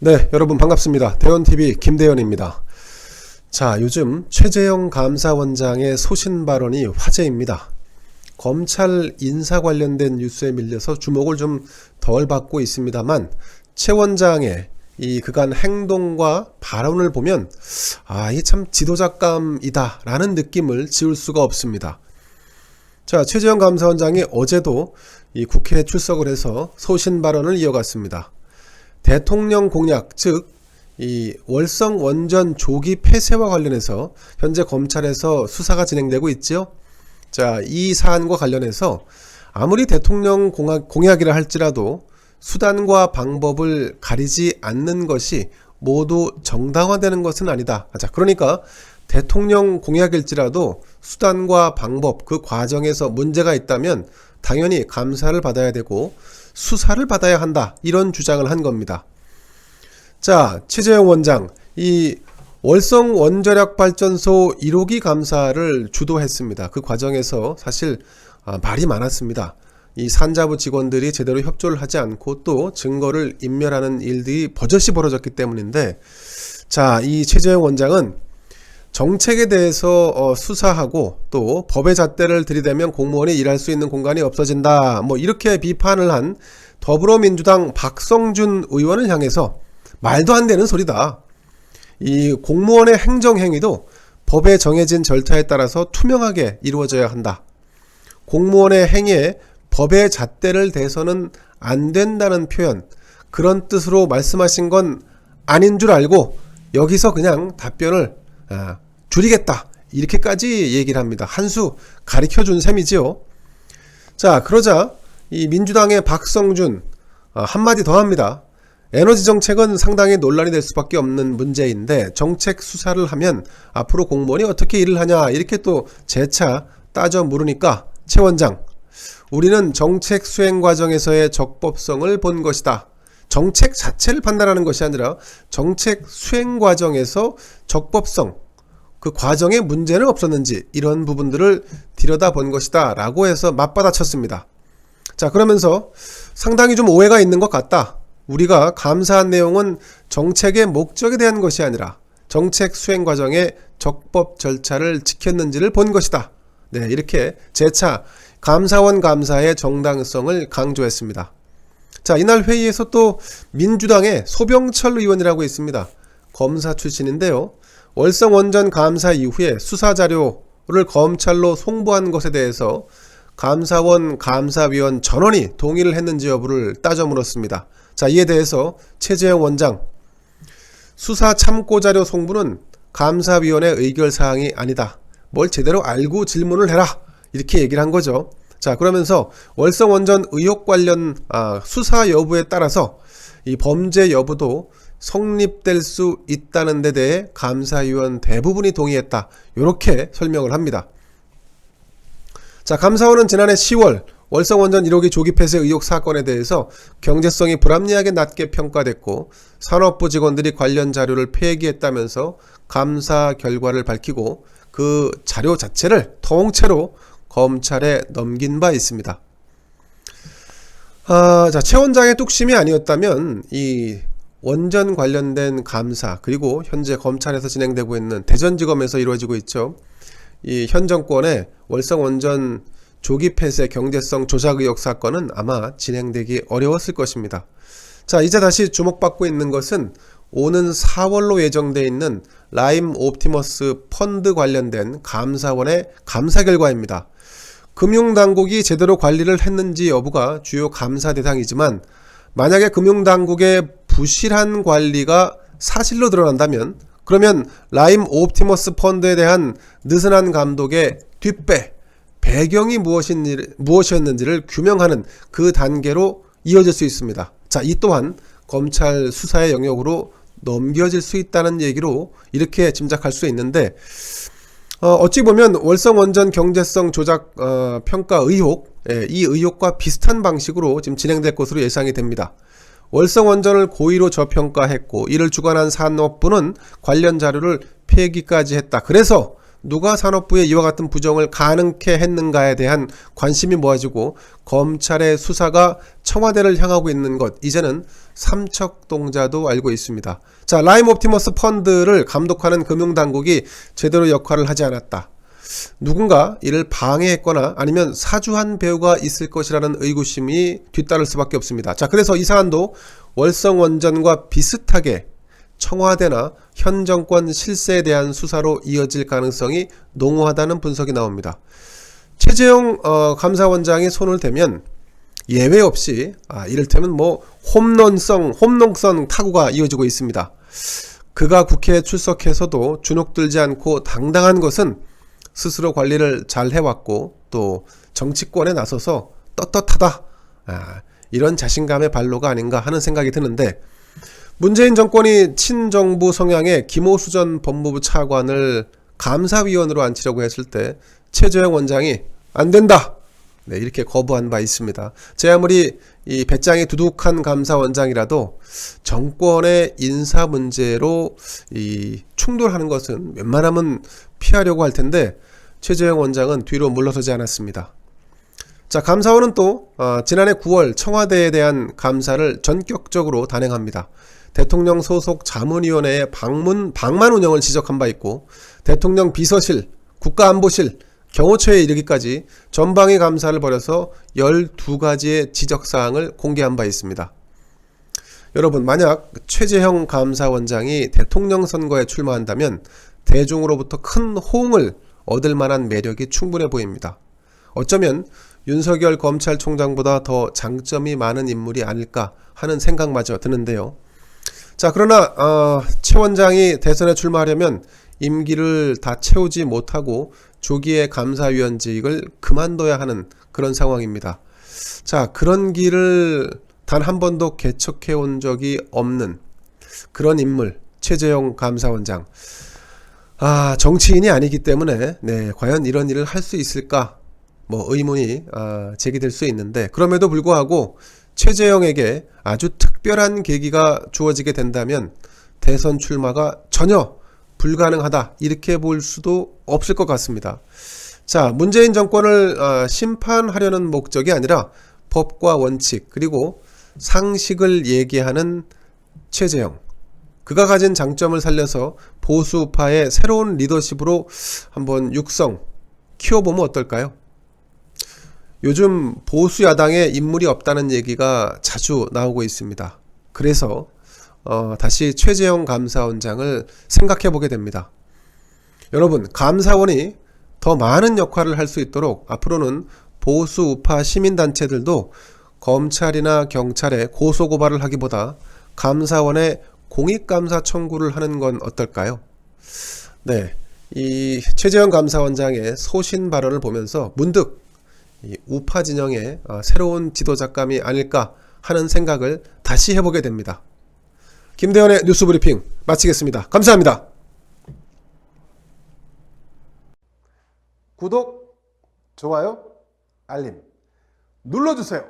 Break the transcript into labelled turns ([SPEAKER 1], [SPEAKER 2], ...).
[SPEAKER 1] 네, 여러분 반갑습니다. 대원TV 김대현입니다. 자, 요즘 최재형 감사원장의 소신 발언이 화제입니다. 검찰 인사 관련된 뉴스에 밀려서 주목을 좀 덜 받고 있습니다만, 최 원장의 이 그간 행동과 발언을 보면 이게 참 지도자감이다 라는 느낌을 지울 수가 없습니다. 자, 최재형 감사원장이 어제도 이 국회에 출석을 해서 소신 발언을 이어갔습니다. 대통령 공약, 즉 이 월성 원전 조기 폐쇄와 관련해서 현재 검찰에서 수사가 진행되고 있죠. 자, 이 사안과 관련해서 아무리 대통령 공약이라 할지라도 수단과 방법을 가리지 않는 것이 모두 정당화되는 것은 아니다. 자, 그러니까 대통령 공약일지라도 수단과 방법, 그 과정에서 문제가 있다면 당연히 감사를 받아야 되고 수사를 받아야 한다, 이런 주장을 한 겁니다. 자, 최재형 원장, 이 월성 원자력 발전소 1호기 감사를 주도했습니다. 그 과정에서 사실 말이 많았습니다. 이 산자부 직원들이 제대로 협조를 하지 않고 또 증거를 인멸하는 일들이 버젓이 벌어졌기 때문인데, 자, 이 최재형 원장은 정책에 대해서 수사하고 또 법의 잣대를 들이대면 공무원이 일할 수 있는 공간이 없어진다, 이렇게 비판을 한 더불어민주당 박성준 의원을 향해서 말도 안 되는 소리다. 이 공무원의 행정행위도 법에 정해진 절차에 따라서 투명하게 이루어져야 한다. 공무원의 행위에 법의 잣대를 대서는 안 된다는 표현, 그런 뜻으로 말씀하신 건 아닌 줄 알고 여기서 그냥 답변을 줄이겠다, 이렇게까지 얘기를 합니다. 한 수 가리켜준 셈이지요. 자, 그러자 이 민주당의 박성준 한마디 더 합니다. 에너지 정책은 상당히 논란이 될 수밖에 없는 문제인데 정책 수사를 하면 앞으로 공무원이 어떻게 일을 하냐, 이렇게 또 재차 따져 물으니까 최 원장, 우리는 정책 수행 과정에서의 적법성을 본 것이다. 정책 자체를 판단하는 것이 아니라 정책 수행 과정에서 적법성, 그 과정에 문제는 없었는지 이런 부분들을 들여다본 것이다 라고 해서 맞받아쳤습니다. 자, 그러면서 상당히 좀 오해가 있는 것 같다. 우리가 감사한 내용은 정책의 목적에 대한 것이 아니라 정책 수행 과정의 적법 절차를 지켰는지를 본 것이다. 네, 이렇게 재차 감사원 감사의 정당성을 강조했습니다. 자, 이날 회의에서 또 민주당의 소병철 의원이라고 있습니다. 검사 출신인데요. 월성 원전 감사 이후에 수사 자료를 검찰로 송부한 것에 대해서 감사원 감사위원 전원이 동의를 했는지 여부를 따져 물었습니다. 자, 이에 대해서 최재형 원장, 수사 참고 자료 송부는 감사위원회 의결사항이 아니다. 뭘 제대로 알고 질문을 해라, 이렇게 얘기를 한 거죠. 자, 그러면서 월성 원전 의혹 관련 수사 여부에 따라서 이 범죄 여부도 성립될 수 있다는 데 대해 감사위원 대부분이 동의했다, 이렇게 설명을 합니다. 자, 감사원은 지난해 10월 월성 원전 1호기 조기 폐쇄 의혹 사건에 대해서 경제성이 불합리하게 낮게 평가됐고 산업부 직원들이 관련 자료를 폐기했다면서 감사 결과를 밝히고 그 자료 자체를 통째로 검찰에 넘긴 바 있습니다. 자, 최 원장의 뚝심이 아니었다면 이 원전 관련된 감사, 그리고 현재 검찰에서 진행되고 있는 대전지검에서 이루어지고 있죠. 이 현 정권의 월성 원전 조기 폐쇄 경제성 조작 의혹 사건은 아마 진행되기 어려웠을 것입니다. 자, 이제 다시 주목받고 있는 것은 오는 4월로 예정되어 있는 라임 옵티머스 펀드 관련된 감사원의 감사 결과입니다. 금융당국이 제대로 관리를 했는지 여부가 주요 감사 대상이지만, 만약에 금융당국의 부실한 관리가 사실로 드러난다면 그러면 라임 옵티머스 펀드에 대한 느슨한 감독의 뒷배, 배경이 무엇이었는지를 규명하는 그 단계로 이어질 수 있습니다. 자, 이 또한 검찰 수사의 영역으로 넘겨질 수 있다는 얘기로 이렇게 짐작할 수 있는데, 어찌 보면 월성 원전 경제성 조작 평가 의혹, 이 의혹과 비슷한 방식으로 지금 진행될 것으로 예상이 됩니다. 월성 원전을 고의로 저평가했고 이를 주관한 산업부는 관련 자료를 폐기까지 했다. 그래서 누가 산업부에 이와 같은 부정을 가능케 했는가에 대한 관심이 모아지고 검찰의 수사가 청와대를 향하고 있는 것, 이제는 삼척동자도 알고 있습니다. 자, 라임 옵티머스 펀드를 감독하는 금융당국이 제대로 역할을 하지 않았다. 누군가 이를 방해했거나 아니면 사주한 배우가 있을 것이라는 의구심이 뒤따를 수밖에 없습니다. 자, 그래서 이 사안도 월성원전과 비슷하게 청와대나 현 정권 실세에 대한 수사로 이어질 가능성이 농후하다는 분석이 나옵니다. 최재형 감사원장이 손을 대면 예외 없이 이를테면 홈런성 타구가 이어지고 있습니다. 그가 국회에 출석해서도 주눅들지 않고 당당한 것은 스스로 관리를 잘 해왔고 또 정치권에 나서서 떳떳하다, 이런 자신감의 발로가 아닌가 하는 생각이 드는데, 문재인 정권이 친정부 성향의 김오수 전 법무부 차관을 감사위원으로 앉히려고 했을 때 최재형 원장이 안 된다, 이렇게 거부한 바 있습니다. 제 아무리 이 배짱이 두둑한 감사원장이라도 정권의 인사 문제로 이 충돌하는 것은 웬만하면 피하려고 할 텐데 최재형 원장은 뒤로 물러서지 않았습니다. 자, 감사원은 또 지난해 9월 청와대에 대한 감사를 전격적으로 단행합니다. 대통령 소속 자문위원회의 방만 운영을 지적한 바 있고, 대통령 비서실, 국가안보실, 경호처에 이르기까지 전방위 감사를 벌여서 12가지의 지적사항을 공개한 바 있습니다. 여러분, 만약 최재형 감사원장이 대통령 선거에 출마한다면 대중으로부터 큰 호응을 얻을 만한 매력이 충분해 보입니다. 어쩌면 윤석열 검찰총장보다 더 장점이 많은 인물이 아닐까 하는 생각마저 드는데요. 자, 그러나 최 원장이 대선에 출마하려면 임기를 다 채우지 못하고 조기에 감사위원직을 그만둬야 하는 그런 상황입니다. 자, 그런 길을 단 한 번도 개척해 온 적이 없는 그런 인물, 최재형 감사원장. 정치인이 아니기 때문에 과연 이런 일을 할 수 있을까 의문이 제기될 수 있는데, 그럼에도 불구하고 최재형에게 아주 특별한 계기가 주어지게 된다면 대선 출마가 전혀 불가능하다, 이렇게 볼 수도 없을 것 같습니다. 자, 문재인 정권을 심판하려는 목적이 아니라 법과 원칙 그리고 상식을 얘기하는 최재형, 그가 가진 장점을 살려서 보수파의 새로운 리더십으로 한번 키워보면 어떨까요? 요즘 보수 야당에 인물이 없다는 얘기가 자주 나오고 있습니다. 그래서 다시 최재형 감사원장을 생각해 보게 됩니다. 여러분, 감사원이 더 많은 역할을 할 수 있도록 앞으로는 보수 우파 시민단체들도 검찰이나 경찰에 고소고발을 하기보다 감사원에 공익감사 청구를 하는 건 어떨까요? 이 최재형 감사원장의 소신 발언을 보면서 문득 이 우파 진영의 새로운 지도자감이 아닐까 하는 생각을 다시 해보게 됩니다. 김대현의 뉴스브리핑 마치겠습니다. 감사합니다. 구독, 좋아요, 알림 눌러주세요.